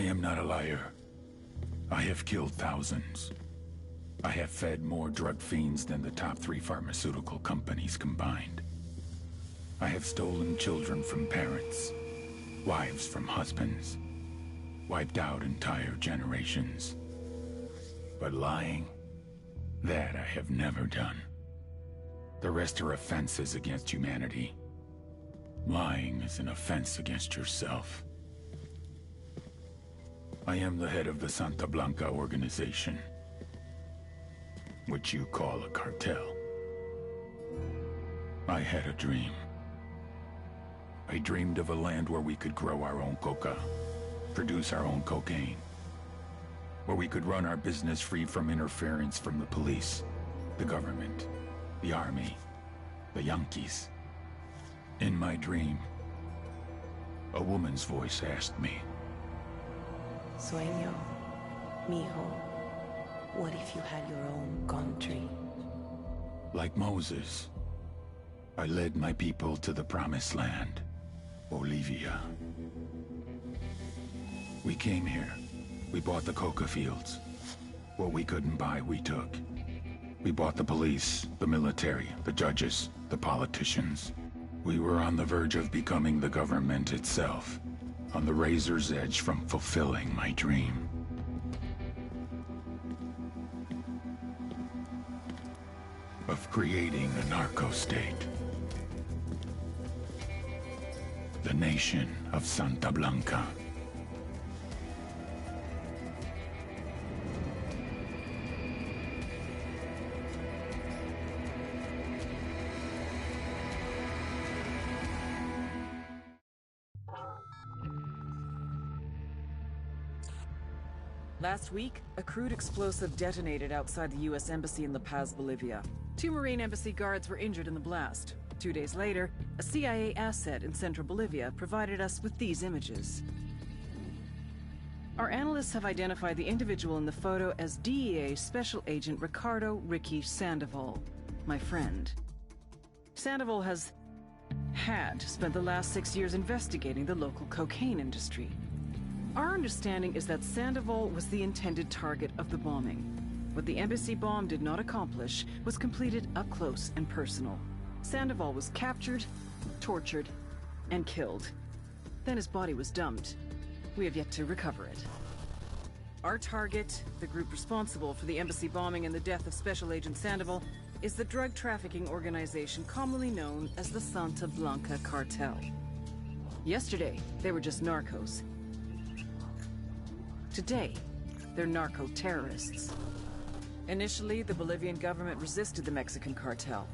I am not a liar. I have killed thousands. I have fed more drug fiends than the top 3 pharmaceutical companies combined. I have stolen children from parents, wives from husbands, wiped out entire generations. But lying, that I have never done. The rest are offenses against humanity. Lying is an offense against yourself. I am the head of the Santa Blanca organization, which you call a cartel. I had a dream. I dreamed of a land where we could grow our own coca, produce our own cocaine, where we could run our business free from interference from the police, the government, the army, the Yankees. In my dream, a woman's voice asked me, Sueño, mijo, what if you had your own country? Like Moses, I led my people to the promised land, Bolivia. We came here. We bought the coca fields. What we couldn't buy, we took. We bought the police, the military, the judges, the politicians. We were on the verge of becoming the government itself, on the razor's edge from fulfilling my dream. Of creating a narco-state. The nation of Santa Blanca. Last week, a crude explosive detonated outside the U.S. Embassy in La Paz, Bolivia. 2 Marine Embassy guards were injured in the blast. 2 days later, a CIA asset in central Bolivia provided us with these images. Our analysts have identified the individual in the photo as DEA Special Agent Ricardo Ricky Sandoval, my friend. Sandoval had spent the last 6 years investigating the local cocaine industry. Our understanding is that Sandoval was the intended target of the bombing. What the embassy bomb did not accomplish was completed up close and personal. Sandoval was captured, tortured, and killed. Then his body was dumped. We have yet to recover it. Our target, the group responsible for the embassy bombing and the death of Special Agent Sandoval, is the drug trafficking organization commonly known as the Santa Blanca Cartel. Yesterday, they were just narcos. Today, they're narco-terrorists. Initially, the Bolivian government resisted the Mexican cartel.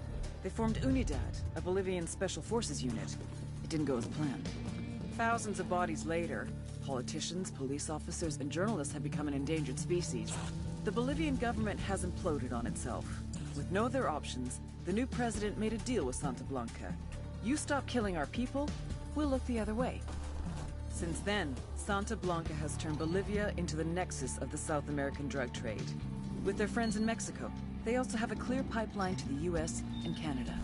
They formed Unidad, a Bolivian special forces unit. It didn't go as planned. Thousands of bodies later, politicians, police officers, and journalists have become an endangered species. The Bolivian government has imploded on itself. With no other options, the new president made a deal with Santa Blanca. You stop killing our people, we'll look the other way. Since then, Santa Blanca has turned Bolivia into the nexus of the South American drug trade. With their friends in Mexico, they also have a clear pipeline to the US and Canada.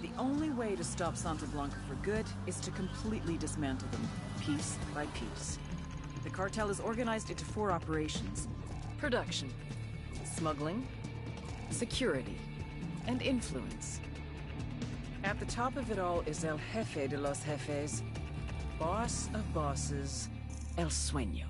The only way to stop Santa Blanca for good is to completely dismantle them, piece by piece. The cartel is organized into 4 operations: production, smuggling, security, and influence. At the top of it all is El Jefe de los Jefes, boss of bosses, El Sueño.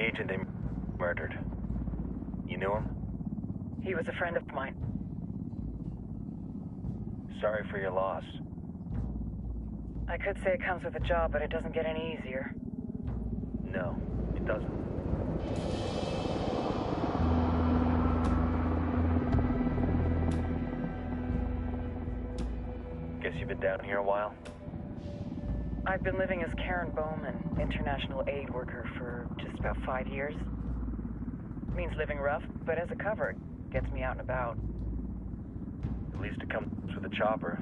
agent they murdered. You knew him? He was a friend of mine. Sorry for your loss. I could say it comes with a job, but it doesn't get any easier. No, it doesn't. Guess you've been down here a while? I've been living as Karen Bowman, international aid worker, for just about 5 years. Means living rough, but as a cover, it gets me out and about. At least it comes with a chopper.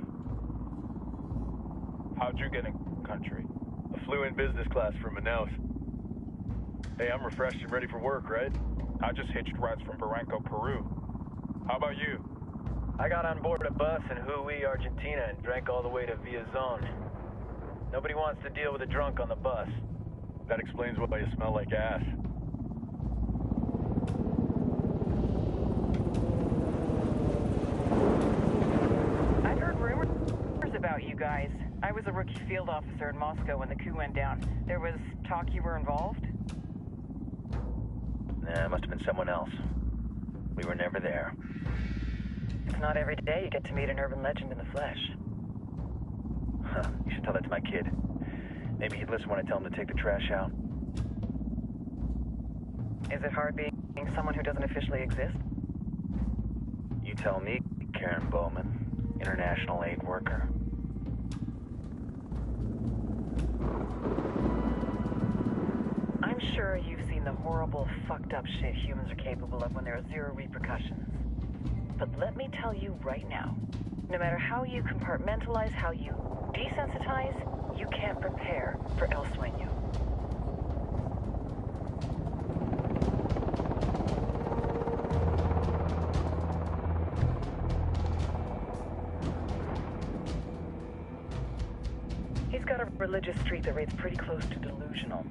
How'd you get in country? I flew in business class from Manaus. Hey, I'm refreshed and ready for work, right? I just hitched rides from Barranco, Peru. How about you? I got on board a bus in Hui, Argentina, and drank all the way to Villazon. Nobody wants to deal with a drunk on the bus. That explains why you smell like ass. I've heard rumors about you guys. I was a rookie field officer in Moscow when the coup went down. There was talk you were involved? Nah, it must have been someone else. We were never there. It's not every day you get to meet an urban legend in the flesh. Huh, you should tell that to my kid. Maybe he'd listen when I tell him to take the trash out. Is it hard being someone who doesn't officially exist? You tell me, Karen Bowman, international aid worker. I'm sure you've seen the horrible, fucked up shit humans are capable of when there are zero repercussions. But let me tell you right now, no matter how you compartmentalize, how you desensitize, you can't prepare for El Sueño. He's got a religious streak that rates pretty close to delusional.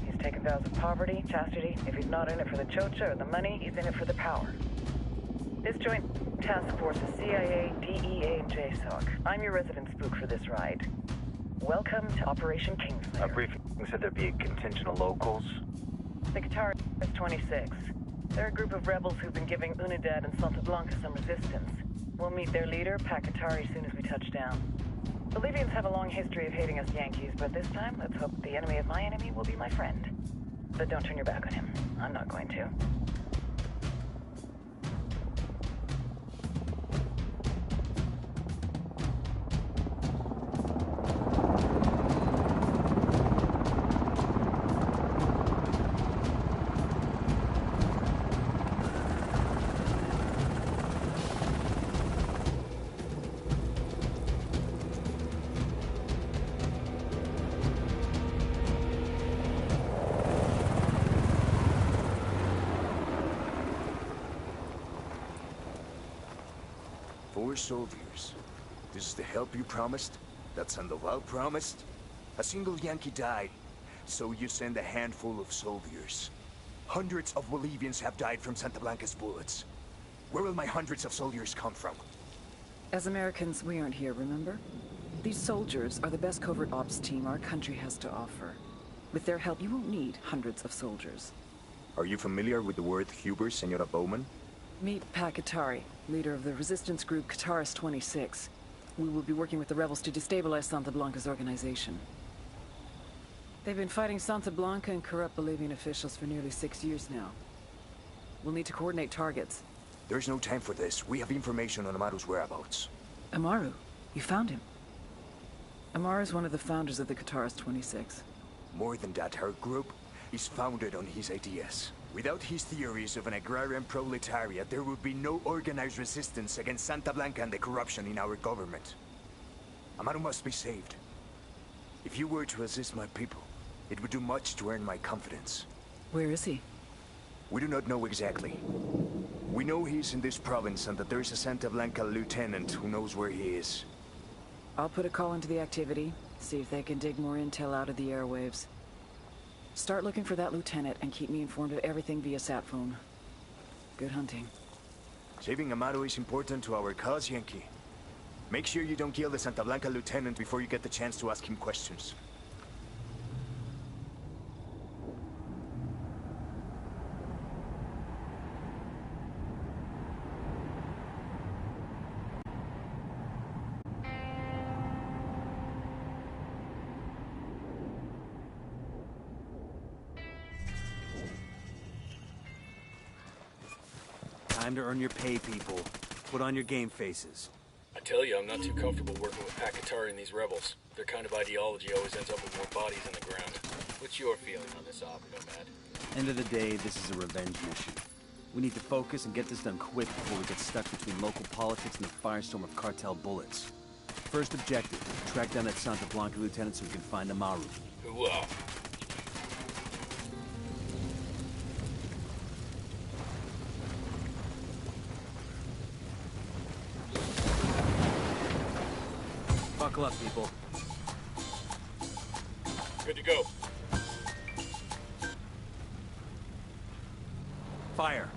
He's taken vows of poverty, chastity. If he's not in it for the chocha or the money, he's in it for the power. This joint task force is CIA, DEA, and JSOC. I'm your resident spook for this ride. Welcome to Operation Kingslayer. Our briefing said there'd be a contingent of locals. The Qatar is 26. They're a group of rebels who've been giving Unidad and Santa Blanca some resistance. We'll meet their leader, Pakatari, as soon as we touch down. Bolivians have a long history of hating us Yankees, but this time, let's hope the enemy of my enemy will be my friend. But don't turn your back on him. I'm not going to. Four soldiers. This is the help you promised? That Sandoval promised? A single Yankee died, so you send a handful of soldiers. Hundreds of Bolivians have died from Santa Blanca's bullets. Where will my hundreds of soldiers come from? As Americans, we aren't here, remember? These soldiers are the best covert ops team our country has to offer. With their help, you won't need hundreds of soldiers. Are you familiar with the word Huber, Senora Bowman? Meet Pakatari, leader of the resistance group Qatar's 26. We will be working with the rebels to destabilize Santa Blanca's organization. They've been fighting Santa Blanca and corrupt Bolivian officials for nearly 6 years now. We'll need to coordinate targets. There's no time for this. We have information on Amaru's whereabouts. Amaru? You found him? Amaru's one of the founders of the Qatar's 26. More than that, her group is founded on his ideas. Without his theories of an agrarian proletariat, there would be no organized resistance against Santa Blanca and the corruption in our government. Amaru must be saved. If you were to assist my people, it would do much to earn my confidence. Where is he? We do not know exactly. We know he's in this province and that there is a Santa Blanca lieutenant who knows where he is. I'll put a call into the activity, see if they can dig more intel out of the airwaves. Start looking for that lieutenant and keep me informed of everything via sat phone. Good hunting. Saving Amaru is important to our cause, Yankee. Make sure you don't kill the Santa Blanca lieutenant before you get the chance to ask him questions. Time to earn your pay, people. Put on your game faces. I tell you, I'm not too comfortable working with Pakatari and these rebels. Their kind of ideology always ends up with more bodies in the ground. What's your feeling on this op, Nomad? End of the day, this is a revenge mission. We need to focus and get this done quick before we get stuck between local politics and the firestorm of cartel bullets. First objective, track down that Santa Blanca lieutenant so we can find Amaru. Hooah! Buckle up, people. Good to go. Fire!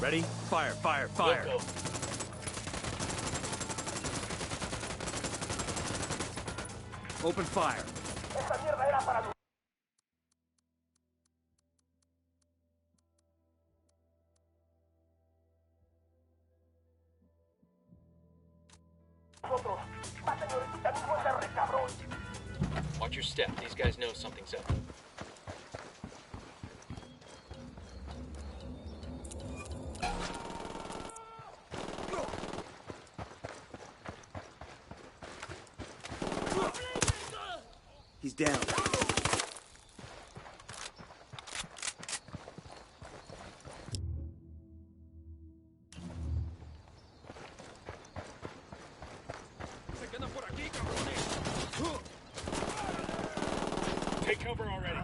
Ready? Fire, fire, fire! Go. Open fire! Watch your step. These guys know something's up. He's down. cover already.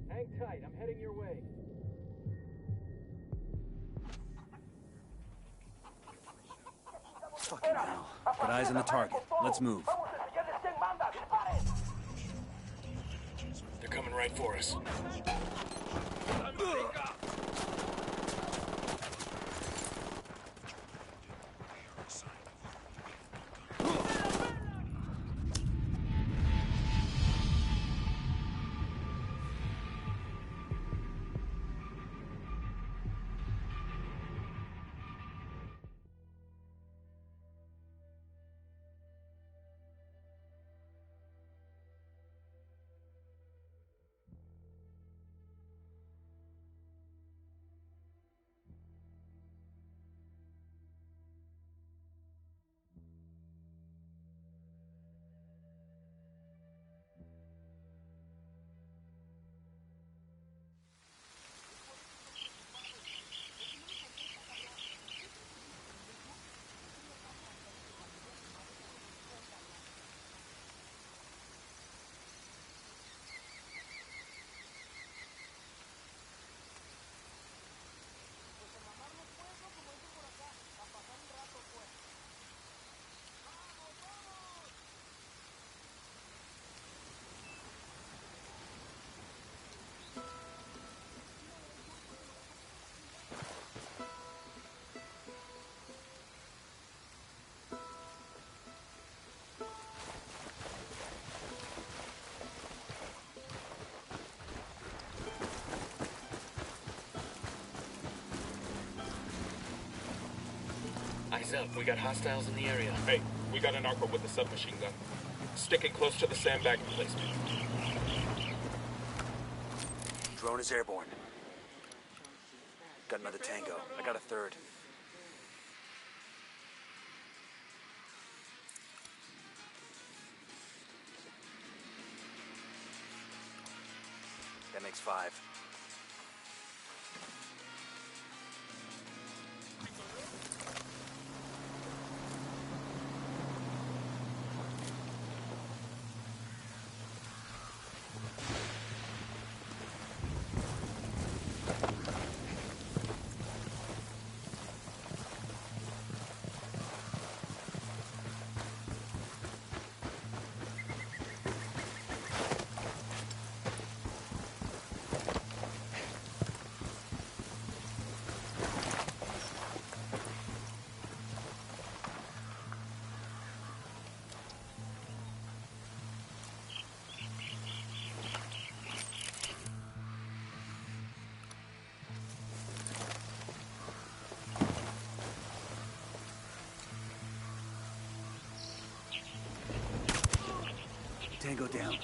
Hang tight, I'm heading your way. Fucking hell. Got eyes on the target. Let's move. They're coming right for us. Eyes up, we got hostiles in the area. Hey, we got a narco with a submachine gun. Sticking close to the sandbag emplacement. Drone is airborne. Got another tango. I got a third. That makes 5. Tango down.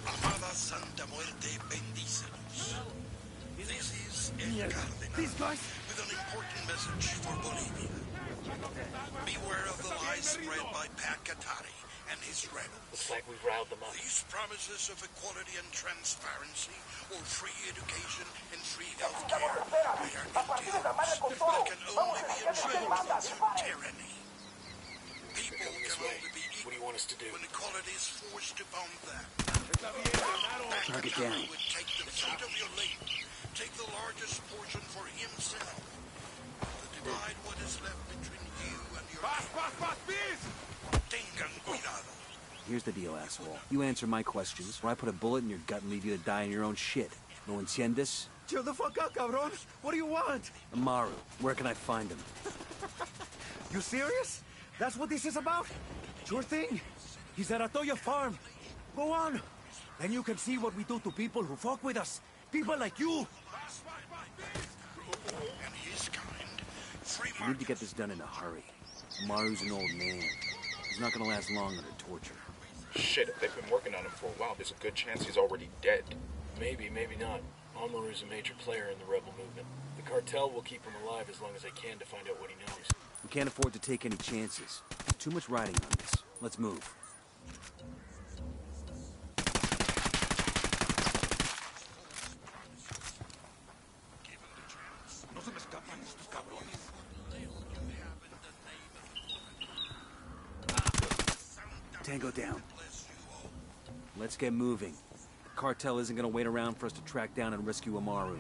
Amada Santa Muerte, bendícenos. This is El Cardenal with an important message for Bolivia. Beware of the lies spread by Katari and his rebels. Looks like we've riled them up. These promises of equality and transparency, or free education and free health care, they are empty hopes that can only be achieved through tyranny. People can only be equal What do you want us to do? when equality is forced upon them. Target down. Would take the fruit of your labor, take the largest portion for himself, to divide what is left between you and your Tengan cuidado. Here's the deal, asshole. You answer my questions, or I put a bullet in your gut and leave you to die in your own shit. No entiendes? Chill the fuck out, cabron. What do you want? Amaru, where can I find him? You serious? That's what this is about? Sure thing. He's at Atoya Farm. Go on. Then you can see what we do to people who fuck with us. People like you. And his kind, free We need to get this done in a hurry. Amaru's an old man. He's not gonna last long under torture. Shit, if they've been working on him for a while, there's a good chance he's already dead. Maybe, maybe not. Armoru's a major player in the rebel movement. The cartel will keep him alive as long as they can to find out what he knows. We can't afford to take any chances. Too much riding on this. Let's move. Tango down. Let's get moving. The cartel isn't gonna wait around for us to track down and rescue Amaru.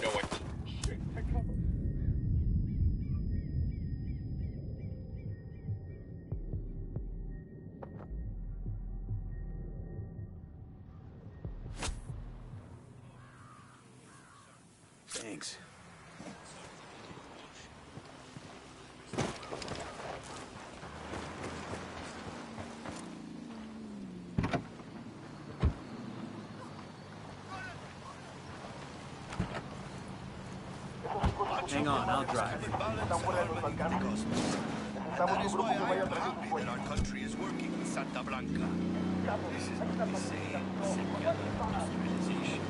No one. Thanks. Hang on, I'll drive. That is why I am happy that our country is working with Santa Blanca. This is what they say, secular industrialization.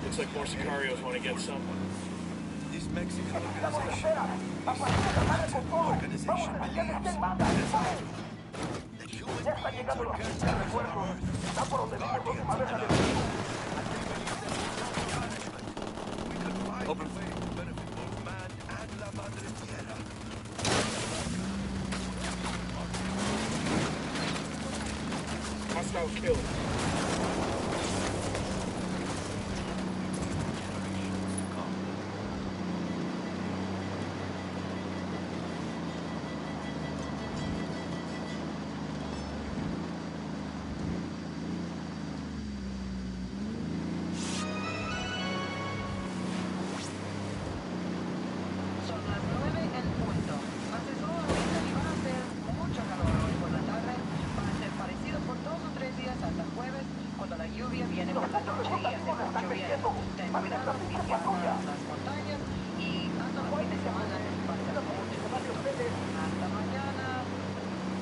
Looks like more Sicarios want to get some. This Mexican organization, believes that human beings are caretakers of our Earth, guardians of the land. We can find a way to benefit both man and La Madre Tierra. Hostile kill.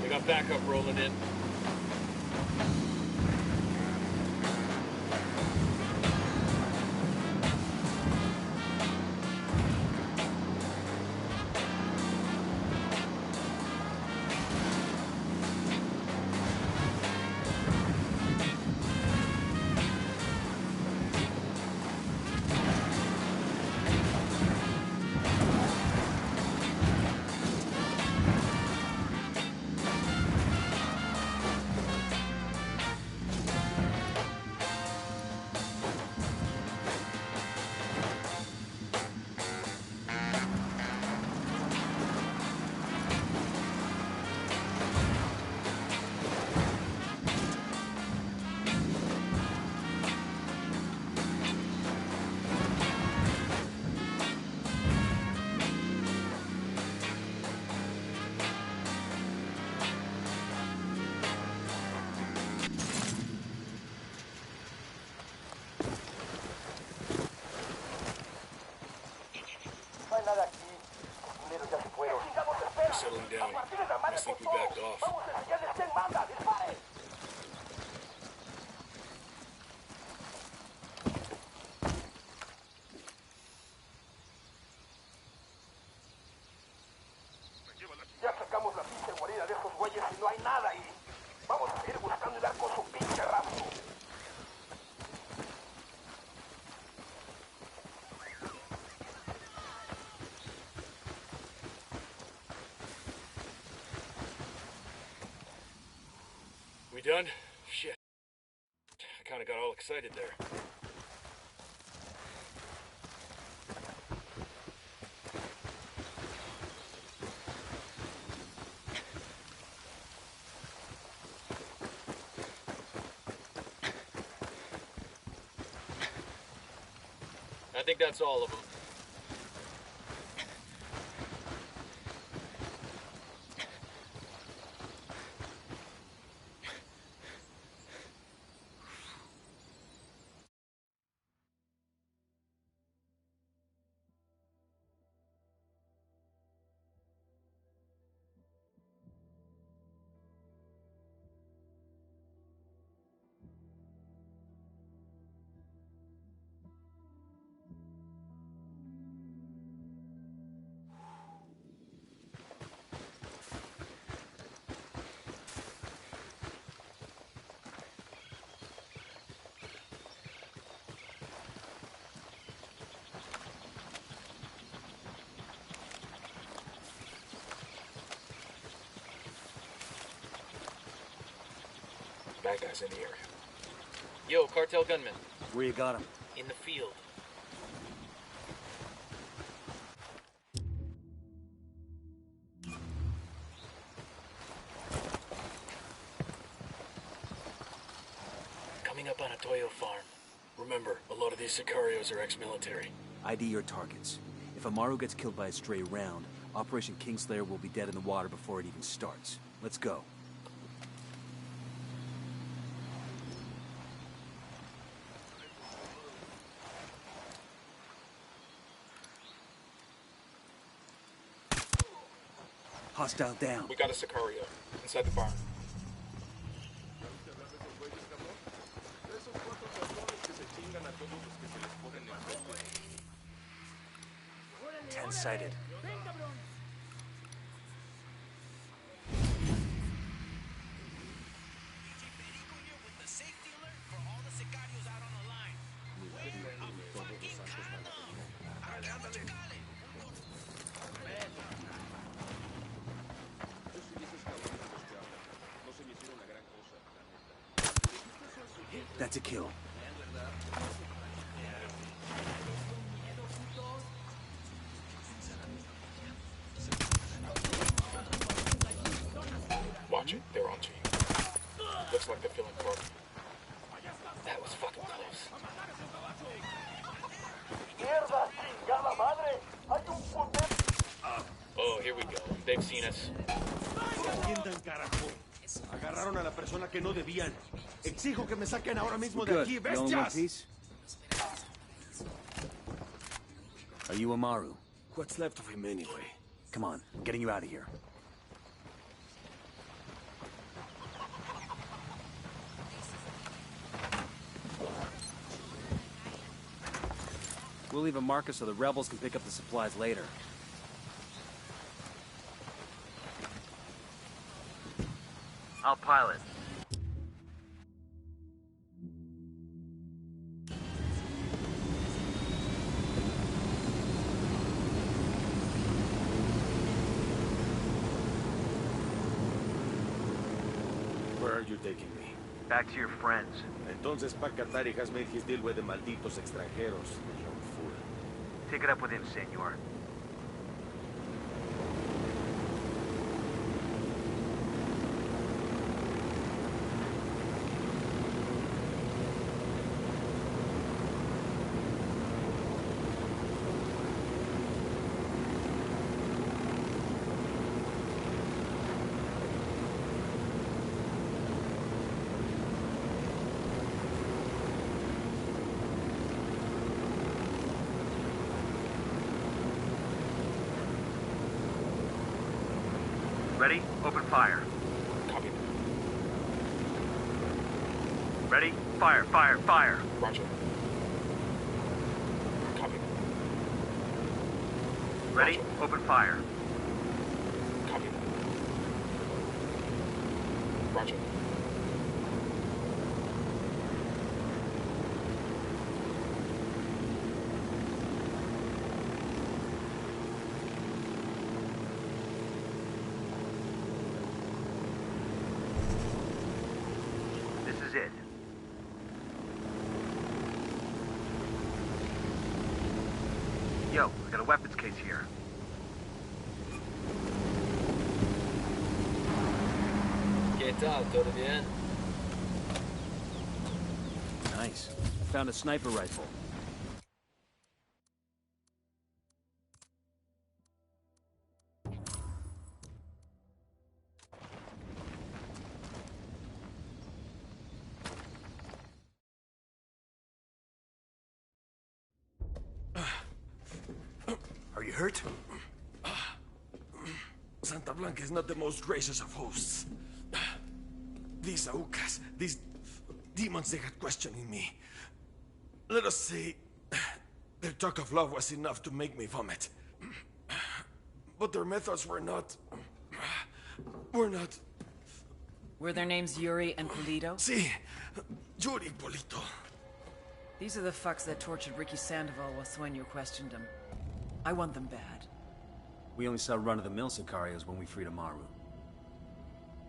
We got backup rolling in. Settling down. I think we backed off. Ya sacamos la pinche guarida de esos güeyes y no hay nada ahí. Vamos a ir buscando y dar con su pinche rastro. We done? Shit. I kinda got all excited there. I think that's all of them. bad guys in the area. Yo, cartel gunman. Where you got him? In the field. Coming up on a Toyo farm. Remember, a lot of these Sicarios are ex-military. ID your targets. If Amaru gets killed by a stray round, Operation Kingslayer will be dead in the water before it even starts. Let's go. Hostile down. We got a Sicario inside the farm. Ten-sided. That's a kill. Watch it, they're on to you. Looks like they're feeling cold. That was fucking close. Oh, here we go. They've seen us. Agarraron a la persona que no debían. Exijo que me saquen ahora mismo de Good. aquí, You only one bestias. piece? Are you Amaru? What's left of him anyway? Come on, I'm getting you out of here. We'll leave a marker so the rebels can pick up the supplies later. I'll pilot. Where are you taking me? Back to your friends. Entonces Pacatari has made his deal with the malditos extranjeros, the young fool. Take it up with him, senor. Ready? Open fire. Copy. Ready? Fire, fire, fire. Roger. Copy. Ready? Roger. Open fire. Copy. Roger. This is it. Yo, I got a weapons case here. ¿Qué tal? ¿Todo bien? Nice. Found a sniper rifle. Are you hurt? Santa Blanca is not the most gracious of hosts. These Aucas, these demons they had questioning me. Let us say, their talk of love was enough to make me vomit. But their methods were not... Were their names Yuri and Polito? Sí, Yuri Polito. These are the fucks that tortured Ricky Sandoval while Sueño questioned him. I want them bad. We only saw run-of-the-mill Sicarios when we freed Amaru.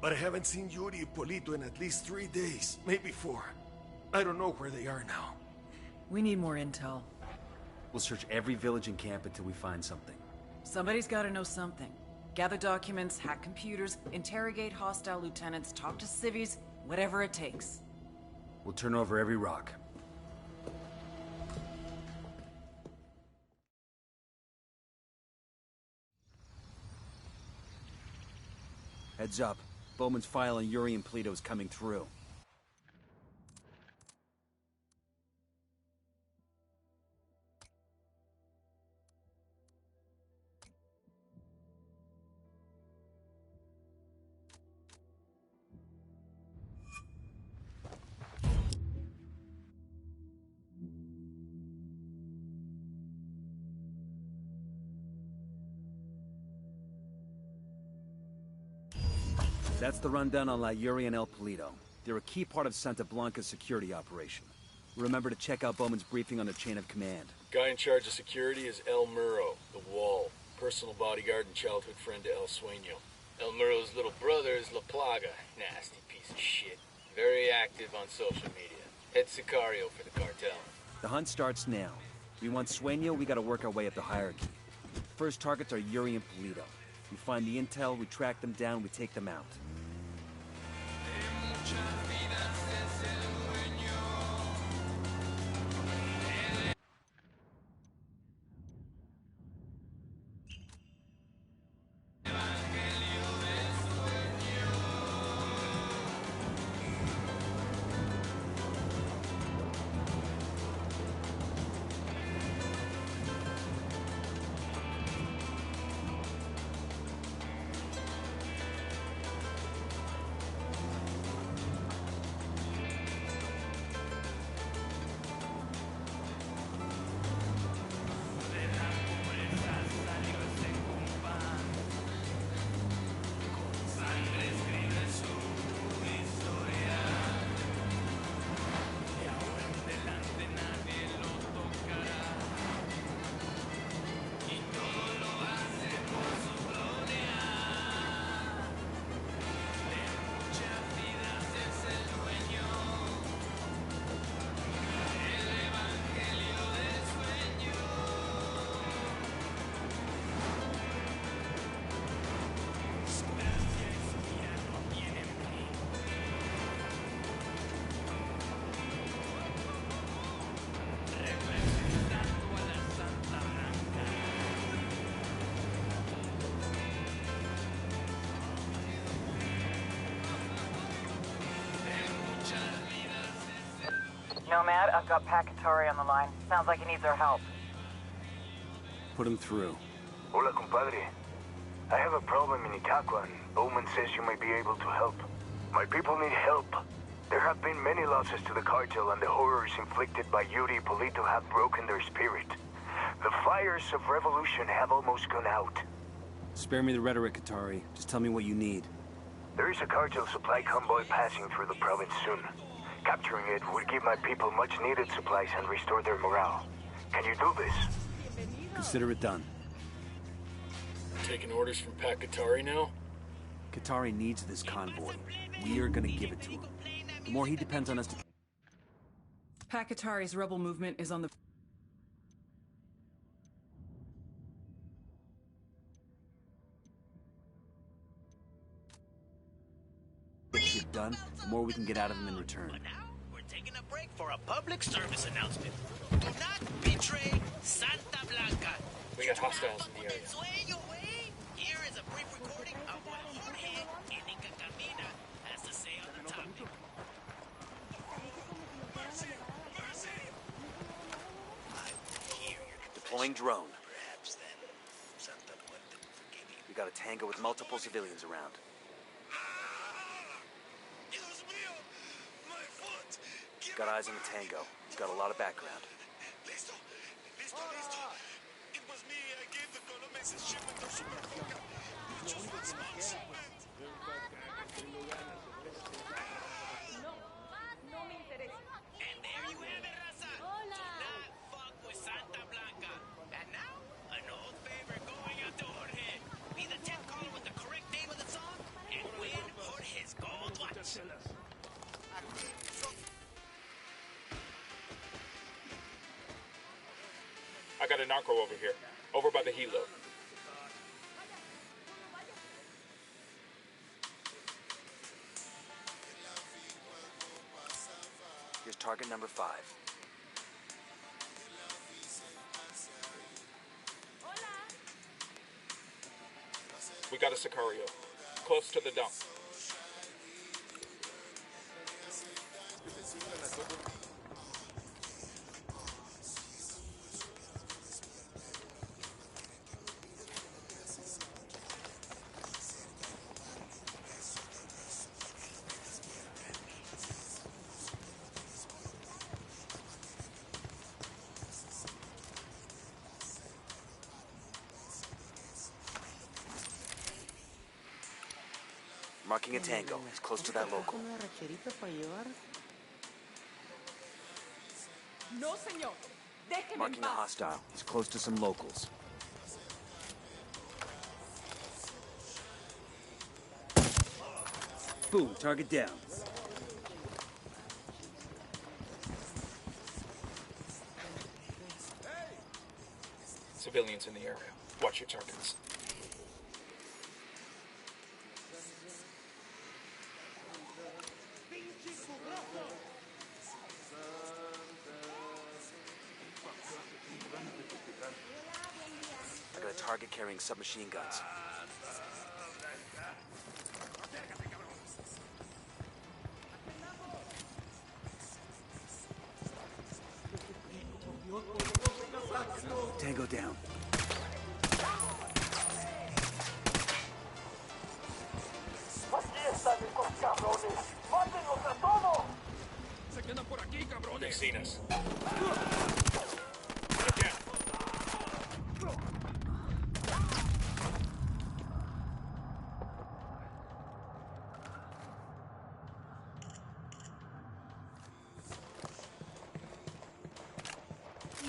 But I haven't seen Yuri and Polito in at least 3 days, maybe 4. I don't know where they are now. We need more intel. We'll search every village and camp until we find something. Somebody's gotta know something. Gather documents, hack computers, interrogate hostile lieutenants, talk to civvies, whatever it takes. We'll turn over every rock. Heads up. Bowman's file on Yuri and Polito is coming through. That's the rundown on La Yuri and El Polito. They're a key part of Santa Blanca's security operation. Remember to check out Bowman's briefing on the chain of command. Guy in charge of security is El Muro, the Wall. Personal bodyguard and childhood friend to El Sueño. El Muro's little brother is La Plaga. Nasty piece of shit. Very active on social media. Head Sicario for the cartel. The hunt starts now. We want Sueño, we gotta work our way up the hierarchy. First targets are Yuri and Polito. We find the intel, we track them down, we take them out. Nomad, I've got Pakatari on the line. Sounds like he needs our help. Put him through. Hola, compadre. I have a problem in Itaqua, and Bowman says you may be able to help. My people need help. There have been many losses to the cartel, and the horrors inflicted by Yuri and Polito have broken their spirit. The fires of revolution have almost gone out. Spare me the rhetoric, Katari. Just tell me what you need. There is a cartel supply convoy passing through the province soon. Capturing it would give my people much-needed supplies and restore their morale. Can you do this? Consider it done. Taking orders from Pakatari now? Katari needs this convoy. We are gonna give it to him. The more he depends on us to... Pakatari's rebel movement is on the... shit done, the more we can get out of them in return. But now, we're taking a break for a public service announcement. Do not betray Santa Blanca. We got hostiles in the area. Here is a brief recording of what Jorge in Inca Camina has to say on the topic. Deploying drone. Perhaps then, Santa Muerte will forgive you. We got a tango with multiple civilians around. Got eyes on the tango. He's got a lot of background. Listo. It was me. I gave the Colomeses shipment of Super Coca. Muchos fans shipment. And there you have it, Raza. Do not fuck with Santa Blanca. And now, an old favor going out to Jorge. Be the 10th caller with the correct name of the song, and win Jorge I got a narco over here. Over by the helo. Here's target number 5. We got a Sicario. Close to the dump. Marking a tango. He's close to that local. No, señor. Déjeme Marking a hostile. He's close to some locals. Boom, target down. Civilians in the area. Watch your targets. I got a target carrying submachine guns. Tango down. They've seen us.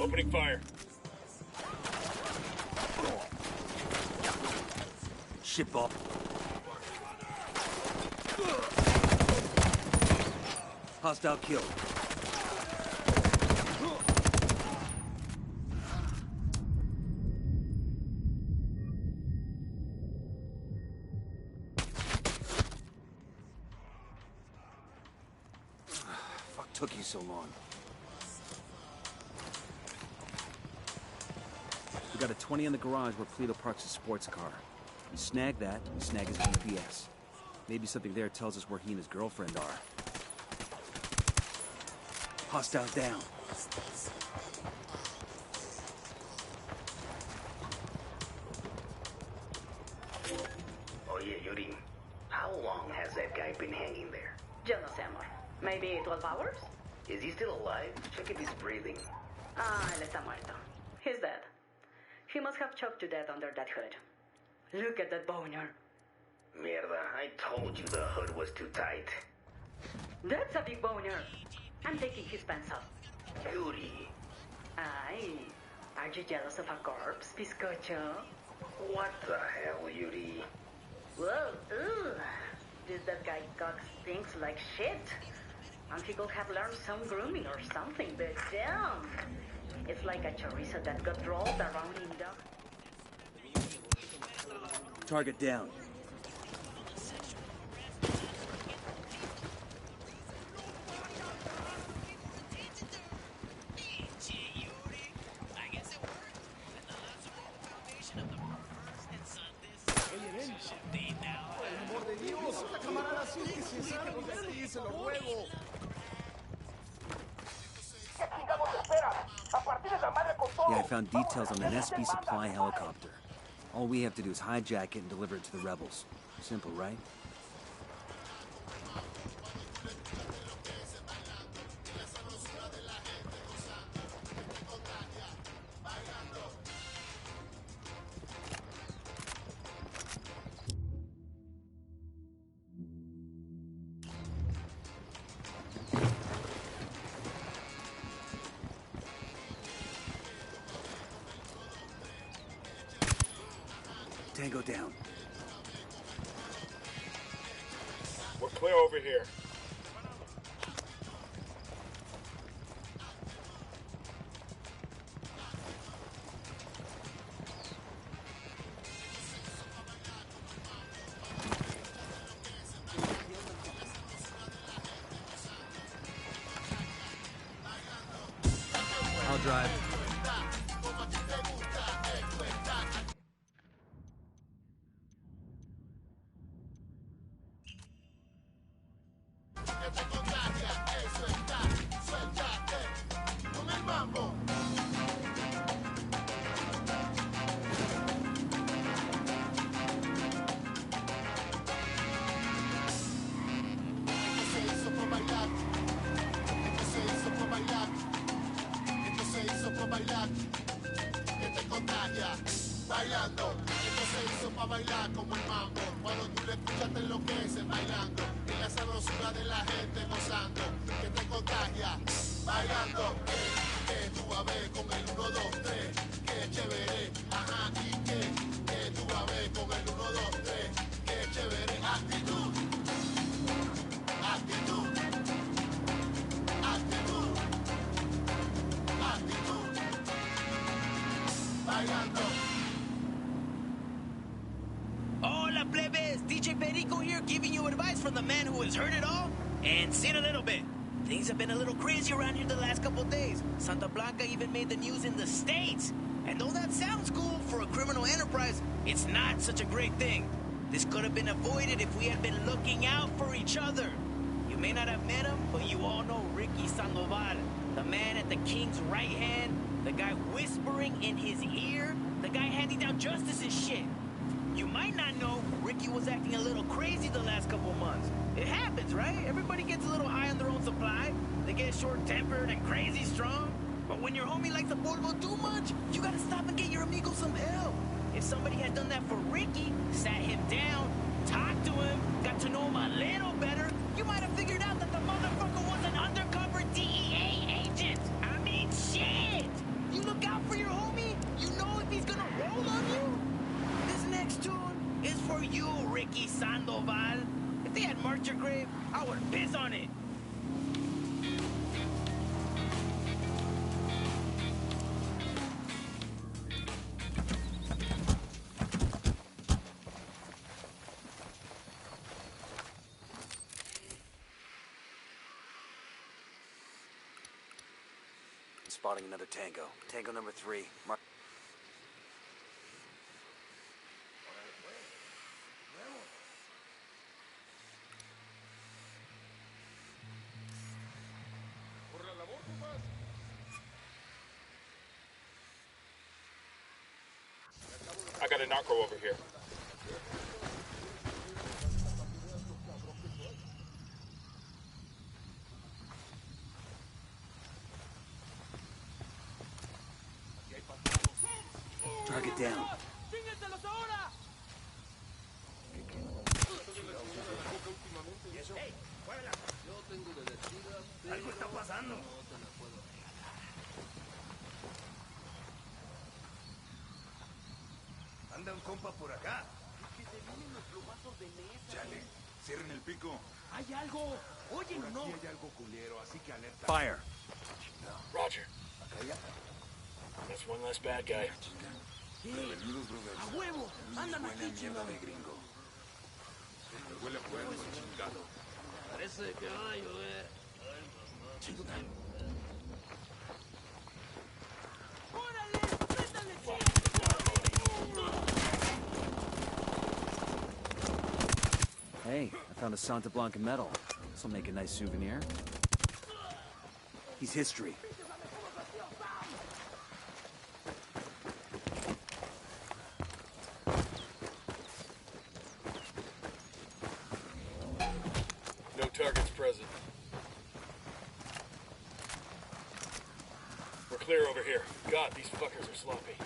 Opening fire. Ship off. Hostile killed. Fuck took you so long. We got a 20 in the garage where Pleto parks his sports car. We snag that, we snag his GPS. Maybe something there tells us where he and his girlfriend are. Hostile down. Oh yeah, Yuri. How long has that guy been hanging there? Yo no sé, amor. Maybe 12 hours? Is he still alive? Check if he's breathing. Ah, él está muerto. He's dead. He must have choked to death under that hood. Look at that boner. Mierda, I told you the hood was too tight. That's a big boner. I'm taking his pants off. Yuri. Ay, are you jealous of a corpse, bizcocho? What the hell, Yuri? Whoa, ugh. That guy cock stinks like shit. And he could have learned some grooming or something, but damn. It's like a chorizo that got rolled around in the... Target down. Yeah, I found details on an SB supply helicopter. All we have to do is hijack it and deliver it to the rebels. Simple, right? Tango down. We're clear over here. drive. Bailando, esto se hizo pa' bailar como el mambo. Cuando tú le escuchas te enloqueces bailando. Y la sabrosura de la gente gozando, que te contagia. Bailando, tú vas a ver con el 1, 2, 3. Que chévere, ajá, y que tú vas a ver con el 1, 2, 3. Que chévere, actitud. Actitud. Actitud. Actitud. Bailando. Hola, plebes! DJ Perico here giving you advice from the man who has heard it all and seen a little bit. Things have been a little crazy around here the last couple days. Santa Blanca even made the news in the States. And though that sounds cool for a criminal enterprise, it's not such a great thing. This could have been avoided if we had been looking out for each other. You may not have met him, but you all know Ricky Sandoval, the man at the king's right hand, the guy whispering in his ear, the guy handing down justice and shit. You might not know, Ricky was acting a little crazy the last couple months. It happens, right? Everybody gets a little high on their own supply. They get short-tempered and crazy strong. But when your homie likes the polvo too much, you gotta stop and get your amigo some help. If somebody had done that for Ricky, sat him down, talked to him, got to know him a little better, you might have figured out that the motherfucker was an undercover DEA agent. I mean, shit! You look out for your homie, you know if he's gonna roll on you. This next tune is for you, Ricky Sandoval. If they had marked your grave, I would piss on it. Spotting another tango. Tango number 3. I got a narco over here. Target down. Algo está pasando. Anda un compa por acá. Que se vienen los plomazos de mesa. Chale, cierren el pico. Hay algo. Oye, Por no. aquí hay algo culero, así que alerta. Fire. Roger. That's one less bad guy. Prevenidos, brothers. A huevo. Andan aquí, chingado. de gringo. Huele a fuego, chingado. Parece que va a llover. Ay, mamá. Chingada. ¡Órale! ¡Préndale, Hey, I found a Santa Blanca medal. This'll make a nice souvenir. He's history. No targets present. We're clear over here. God, these fuckers are sloppy.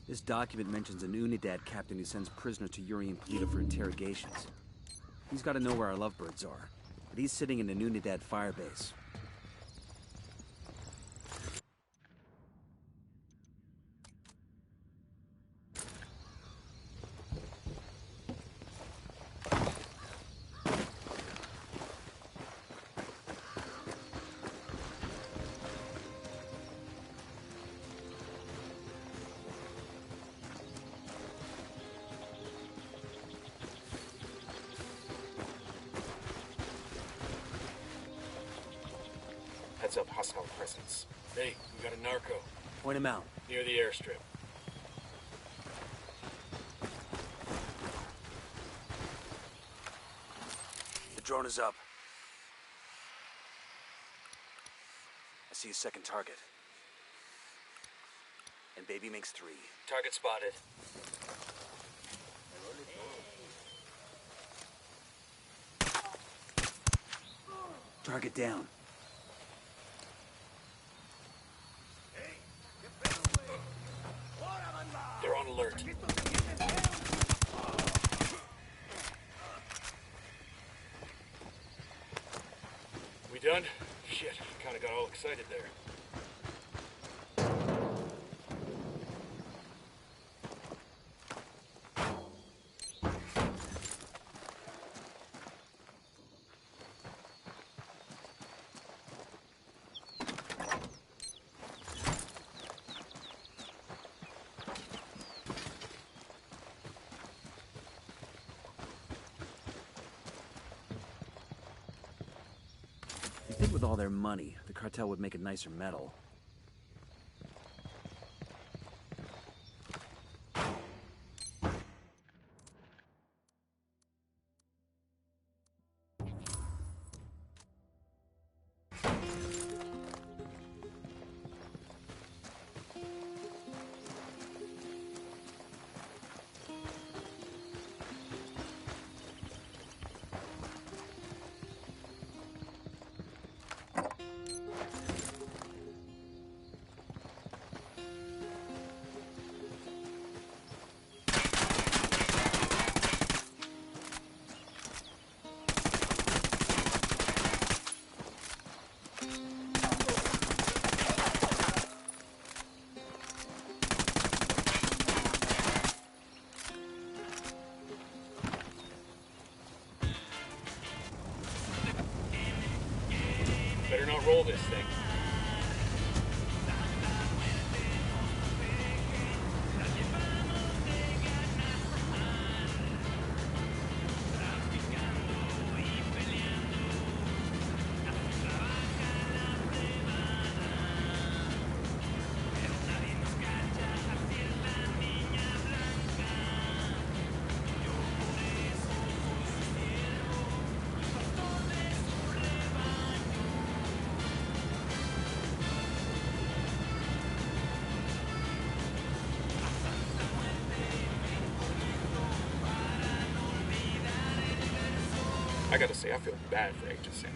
This document mentions an Unidad captain who sends prisoners to Yuri and Polito for interrogations. He's got to know where our lovebirds are, but he's sitting in an Unidad firebase. Heads up, hostile presence. Hey, we got a narco. Point him out. Near the airstrip. The drone is up. I see a second target. And baby makes 3. Target spotted. Target down. They're on alert. We done? Shit, kinda got all excited there. You'd think with all their money, the cartel would make a nicer medal. Better not roll this thing. I gotta say, I feel bad for HSN.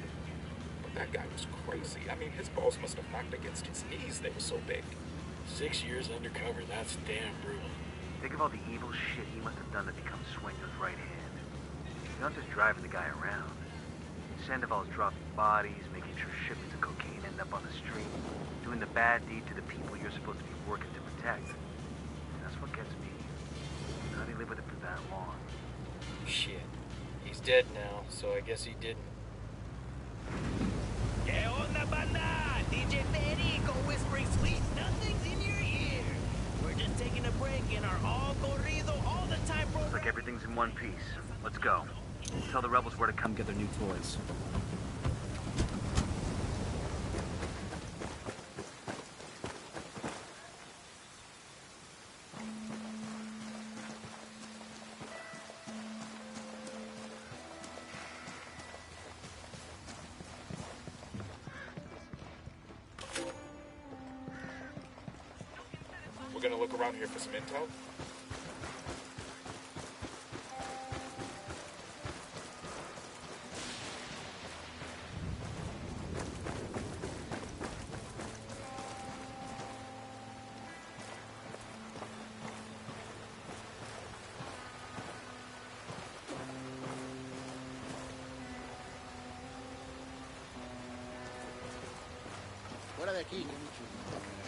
But that guy was crazy. I mean, his balls must have knocked against his knees. They were so big. 6 years undercover, that's damn brutal. Think of all the evil shit he must have done to become Sueño's right hand. He's not just driving the guy around. Sandoval's dropping bodies, making sure shipments of cocaine end up on the street, doing the bad deed to the people you're supposed to be working to protect. That's what gets me. How do you live with it for that long? Shit. He's dead now, so I guess he didn't. ¿Qué onda, banda? DJ Perico whispering sweet nothings in your ear. We're just taking a break in our all corrido all the time program. Looks like everything's in one piece. Let's go. Tell the rebels where to come Get their new toys. We're gonna look around here for some intel. Fuera de aquí, Michu.